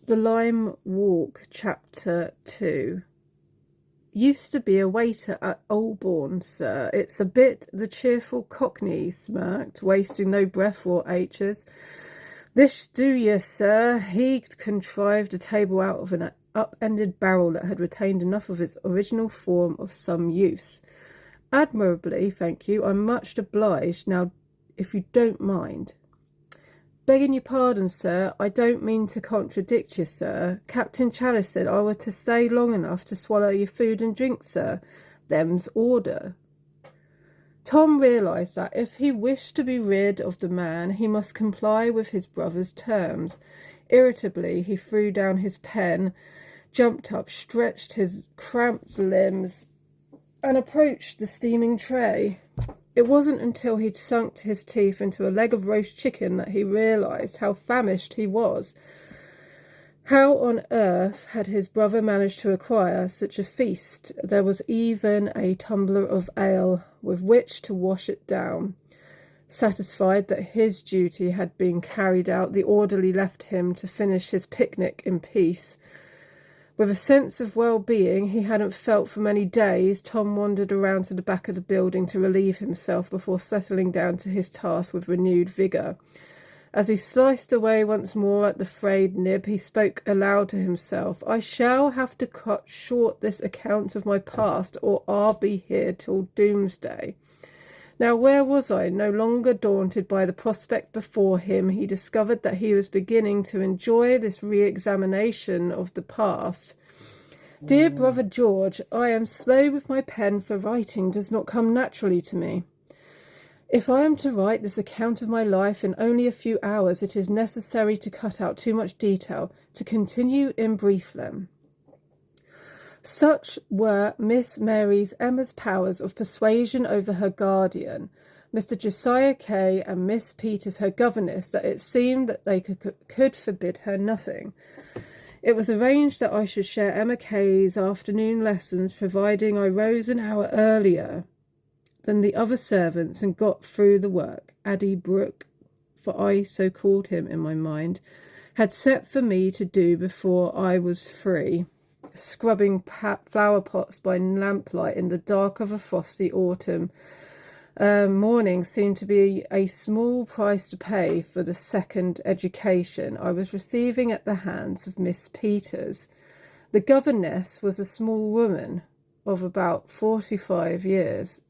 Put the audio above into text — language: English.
The Lime Walk, Chapter 2. Used to be a waiter at Olborn, sir. It's a bit, the cheerful Cockney smirked, wasting no breath or H's. This do ye, sir. He contrived a table out of an up-ended barrel that had retained enough of its original form of some use. Admirably, thank you. I'm much obliged. Now, if you don't mind. Begging your pardon, sir, I don't mean to contradict you, sir. Captain Chalice said I were to stay long enough to swallow your food and drink, sir. Them's order. Tom realised that if he wished to be rid of the man, he must comply with his brother's terms. Irritably, he threw down his pen, jumped up, stretched his cramped limbs, and approached the steaming tray. It wasn't until he'd sunk his teeth into a leg of roast chicken that he realised how famished he was. How on earth had his brother managed to acquire such a feast? There was even a tumbler of ale with which to wash it down. Satisfied that his duty had been carried out, the orderly left him to finish his picnic in peace. With a sense of well-being he hadn't felt for many days, Tom wandered around to the back of the building to relieve himself before settling down to his task with renewed vigour. As he sliced away once more at the frayed nib, he spoke aloud to himself. I shall have to cut short this account of my past, or I'll be here till doomsday. Now, where was I? No longer daunted by the prospect before him, he discovered that he was beginning to enjoy this re-examination of the past. Dear brother George, I am slow with my pen, for writing does not come naturally to me. If I am to write this account of my life in only a few hours, it is necessary to cut out too much detail. To continue in brief then. Such were Miss Emma's powers of persuasion over her guardian, Mr. Josiah Kay, and Miss Peters, her governess, that it seemed that they could forbid her nothing. It was arranged that I should share Emma Kay's afternoon lessons, providing I rose an hour earlier than the other servants and got through the work. Addy Brooke, for I so called him in my mind, had set for me to do before I was free. Scrubbing flower pots by lamplight in the dark of a frosty autumn morning seemed to be a small price to pay for the second education I was receiving at the hands of Miss Peters. The governess was a small woman of about 45 years,